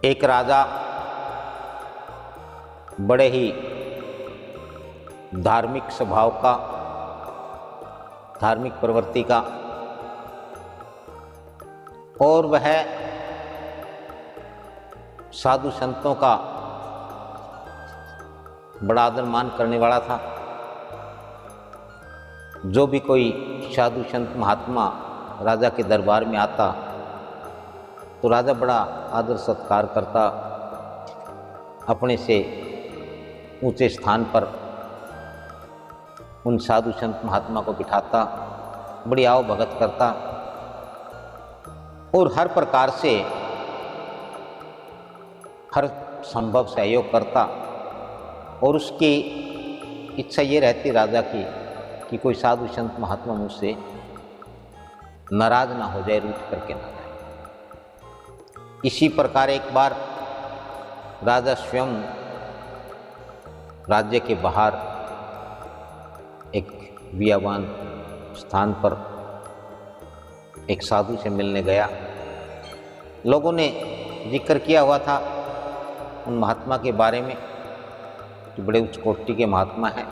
एक राजा बड़े ही धार्मिक स्वभाव का, धार्मिक प्रवृत्ति का, और वह साधु संतों का बड़ा आदर मान करने वाला था। जो भी कोई साधु संत महात्मा राजा के दरबार में आता तो राजा बड़ा आदर सत्कार करता, अपने से ऊंचे स्थान पर उन साधु संत महात्मा को बिठाता, बड़ी आओ भगत करता और हर प्रकार से हर संभव सहयोग करता। और उसकी इच्छा ये रहती राजा की कि कोई साधु संत महात्मा मुझसे नाराज ना हो जाए, रूठ करके ना जाए। इसी प्रकार एक बार राजा स्वयं राज्य के बाहर एक बियाबान स्थान पर एक साधु से मिलने गया। लोगों ने जिक्र किया हुआ था उन महात्मा के बारे में कि बड़े उच्च कोटि के महात्मा हैं,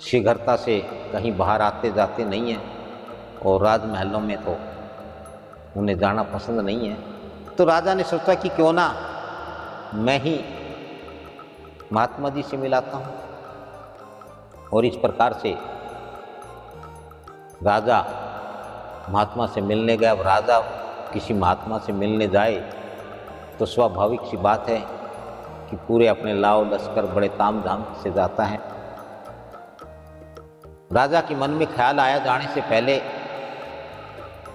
शीघ्रता से कहीं बाहर आते जाते नहीं हैं और राजमहलों में तो उन्हें जाना पसंद नहीं है। तो राजा ने सोचा कि क्यों ना मैं ही महात्मा जी से मिलाता हूँ। और इस प्रकार से राजा महात्मा से मिलने गया। अब राजा किसी महात्मा से मिलने जाए तो स्वाभाविक सी बात है कि पूरे अपने लाव लश्कर बड़े तामझाम से जाता है। राजा के मन में ख्याल आया जाने से पहले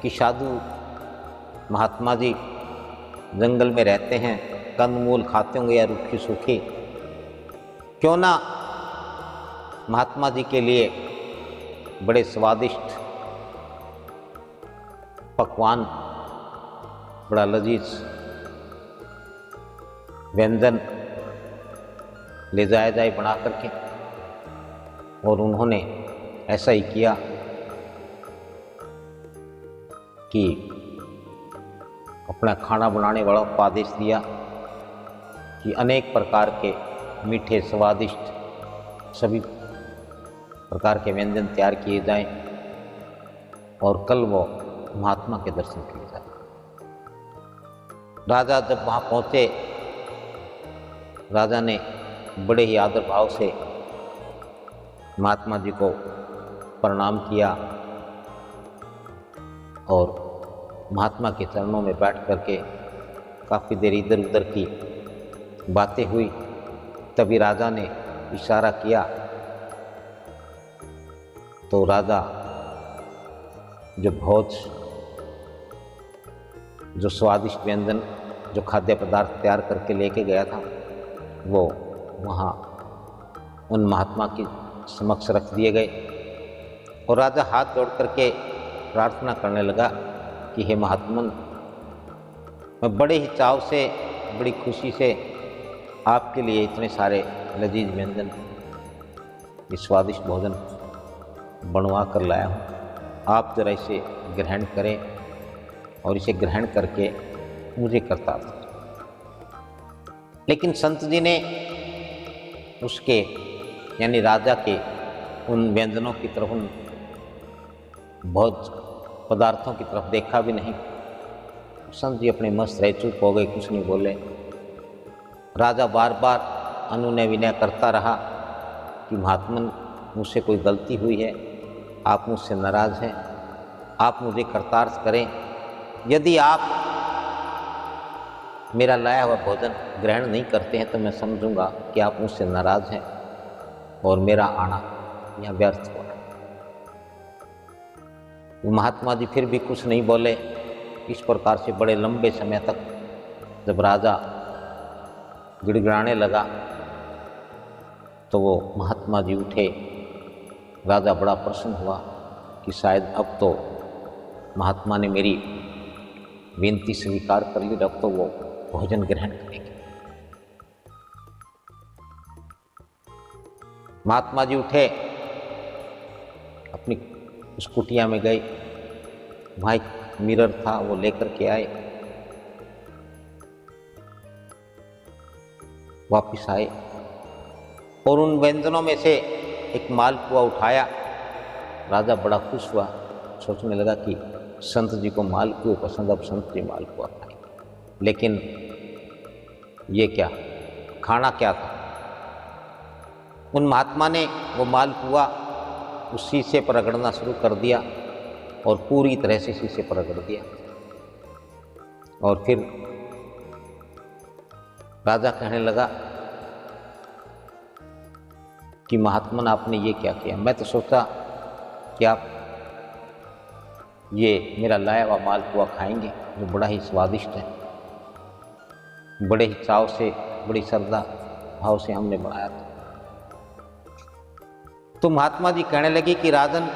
कि साधु महात्मा जी जंगल में रहते हैं, कंदमूल खाते होंगे या रूखी सूखी, क्यों ना महात्मा जी के लिए बड़े स्वादिष्ट पकवान, बड़ा लजीज व्यंजन ले जाया जाए बना करके। और उन्होंने ऐसा ही किया कि अपना खाना बनाने वालों को आदेश दिया कि अनेक प्रकार के मीठे स्वादिष्ट सभी प्रकार के व्यंजन तैयार किए जाएं और कल वो महात्मा के दर्शन किए जाए। राजा जब वहाँ पहुँचे, राजा ने बड़े ही आदर भाव से महात्मा जी को प्रणाम किया और महात्मा के चरणों में बैठ करके काफ़ी देर इधर उधर की बातें हुई। तभी राजा ने इशारा किया तो राजा जो भोज, जो स्वादिष्ट व्यंजन, जो खाद्य पदार्थ तैयार करके लेके गया था, वो वहाँ उन महात्मा के समक्ष रख दिए गए। और राजा हाथ जोड़ करके प्रार्थना करने लगा कि हे महात्मन, मैं बड़े ही चाव से, बड़ी खुशी से आपके लिए इतने सारे लजीज व्यंजन, ये स्वादिष्ट भोजन बनवा कर लाया हूँ। आप जरा इसे ग्रहण करें और इसे ग्रहण करके मुझे कृतार्थ करें। लेकिन संत जी ने उसके यानी राजा के उन व्यंजनों की तरफ, उन भोज पदार्थों की तरफ देखा भी नहीं। संत जी अपने मस्त रहे, चुप हो गए, कुछ नहीं बोले। राजा बार बार अनुनय विनय करता रहा कि महात्मन, मुझसे कोई गलती हुई है, आप मुझसे नाराज़ हैं, आप मुझे कृतार्थ करें। यदि आप मेरा लाया हुआ भोजन ग्रहण नहीं करते हैं तो मैं समझूंगा कि आप मुझसे नाराज़ हैं और मेरा आना यहाँ व्यर्थ हुआ। महात्मा जी फिर भी कुछ नहीं बोले। इस प्रकार से बड़े लंबे समय तक जब राजा गिड़गिड़ाने लगा तो वो महात्मा जी उठे। राजा बड़ा प्रसन्न हुआ कि शायद अब तो महात्मा ने मेरी विनती स्वीकार कर ली, अब तो वो भोजन ग्रहण करेंगे। महात्मा जी उठे, अपनी उस कुटिया में गए, वहाँ एक मिरर था, वो लेकर के आए वापिस आए और उन व्यंजनों में से एक मालपुआ उठाया। राजा बड़ा खुश हुआ, सोचने लगा कि संत जी को मालपुए पसंद, अब संत जी मालपुआ खाए। लेकिन ये क्या खाना क्या था? उन महात्मा ने वो मालपुआ उस शीशे पर रगड़ना शुरू कर दिया और पूरी तरह से शीशे पर रगड़ दिया। और फिर राजा कहने लगा कि महात्मन आपने ये क्या किया? मैं तो सोचा कि आप ये मेरा लाया हुआ मालपुआ खाएंगे जो बड़ा ही स्वादिष्ट है, बड़े ही चाव से, बड़ी श्रद्धा भाव से हमने बनाया था। तो महात्मा जी कहने लगे कि राजन,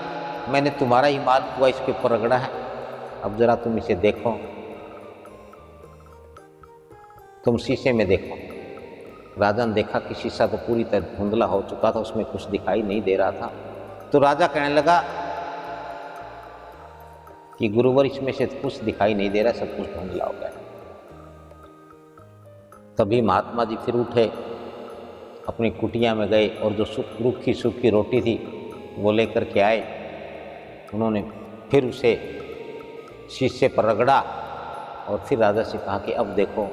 मैंने तुम्हारा ही मालपुआ इसके ऊपर रगड़ा है, अब जरा तुम इसे देखो, तुम शीशे में देखो। राजा ने देखा कि शीशा तो पूरी तरह धुंधला हो चुका था, उसमें कुछ दिखाई नहीं दे रहा था। तो राजा कहने लगा कि गुरुवर, इसमें से कुछ दिखाई नहीं दे रहा, सब कुछ धुंधला हो गया। तभी महात्मा जी फिर उठे, अपनी कुटिया में गए और जो रूखी सूखी रोटी थी वो लेकर के आए। उन्होंने फिर उसे शीशे पर रगड़ा और फिर राजा से कहा कि अब देखो।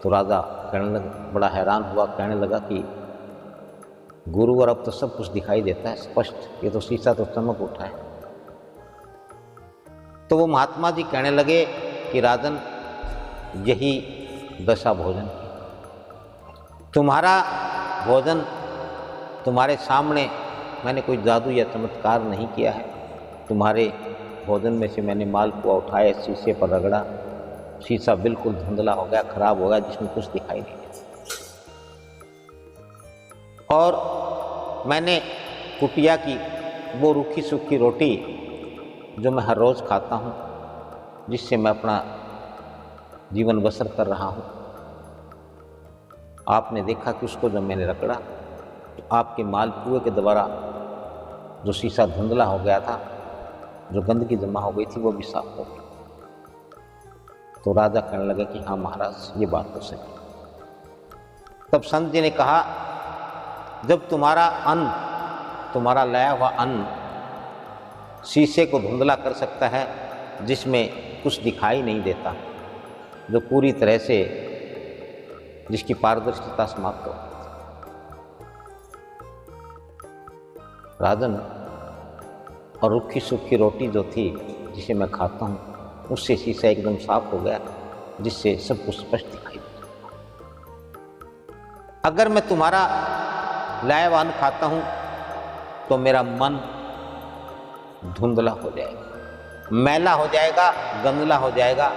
तो राजा कहने लगा, बड़ा हैरान हुआ, कहने लगा कि गुरुवर, अब तो सब कुछ दिखाई देता है स्पष्ट, ये तो शीशा तो चमक उठा है। तो वो महात्मा जी कहने लगे कि राजन, यही दशा भोजन की। तुम्हारा भोजन तुम्हारे सामने, मैंने कोई जादू या चमत्कार नहीं किया है। तुम्हारे भोजन में से मैंने मालपुआ उठाया, शीशे पर रगड़ा, शीशा बिल्कुल धुंधला हो गया, खराब हो गया, जिसमें कुछ दिखाई नहीं देता। और मैंने कुटिया की वो रूखी सूखी रोटी जो मैं हर रोज़ खाता हूँ, जिससे मैं अपना जीवन बसर कर रहा हूँ, आपने देखा कि उसको जब मैंने रगड़ा तो आपके मालपुए के द्वारा जो शीशा धुंधला हो गया था, जो गंदगी जमा हो गई थी, वो भी साफ हो गई। तो राजा कहने लगा कि हाँ महाराज, ये बात तो सही। तब संत जी ने कहा, जब तुम्हारा अन्न, तुम्हारा लाया हुआ अन्न शीशे को धुंधला कर सकता है, जिसमें कुछ दिखाई नहीं देता, जो पूरी तरह से, जिसकी पारदर्शिता समाप्त हो, राजन, और रूखी सूखी रोटी जो थी जिसे मैं खाता हूँ, उससे शीशा एकदम साफ हो गया, जिससे सब कुछ स्पष्ट दिखाई देता। अगर मैं तुम्हारा लाया हुआ अन्न खाता हूँ तो मेरा मन धुंधला हो जाएगा, मैला हो जाएगा, गंदला हो जाएगा,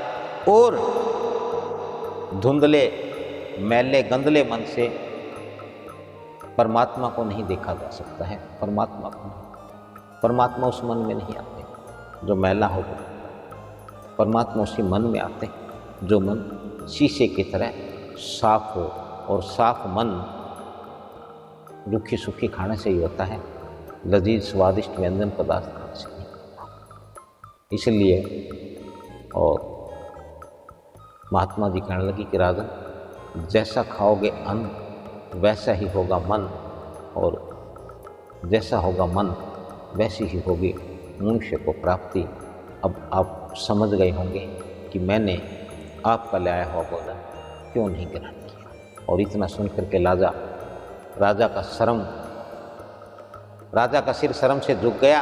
और धुंधले, मैले, गंदले मन से परमात्मा को नहीं देखा जा सकता है। परमात्मा उस मन में नहीं आते जो मैला हो गया। परमात्मा उसी मन में आते हैं जो मन शीशे की तरह साफ हो, और साफ मन रूखी सूखी खाने से ही होता है, लजीज स्वादिष्ट व्यंजन पदार्थ खाने से नहीं होता। इसलिए और महात्मा जी कहने लगे कि राजन, जैसा खाओगे अन्न वैसा ही होगा मन, और जैसा होगा मन वैसी ही होगी मनुष्य को प्राप्ति। अब आप समझ गए होंगे कि मैंने आपका लाया हुआ भोजन क्यों नहीं ग्रहण किया। और इतना सुन करके राजा का सिर शर्म से झुक गया।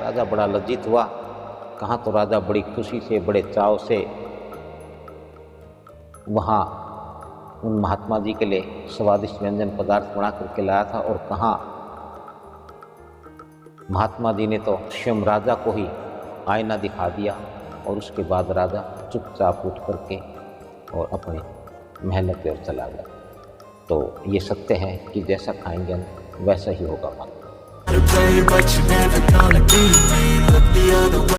राजा बड़ा लज्जित हुआ। कहाँ तो राजा बड़ी खुशी से, बड़े चाव से वहाँ उन महात्मा जी के लिए स्वादिष्ट व्यंजन पदार्थ बना करके लाया था, और कहाँ महात्मा जी ने तो स्वयं राजा को ही आईना दिखा दिया। और उसके बाद राजा चुपचाप उठ करके और अपने महल की ओर चला गया। तो ये सत्य है कि जैसा खाएंगे वैसा ही होगा मन।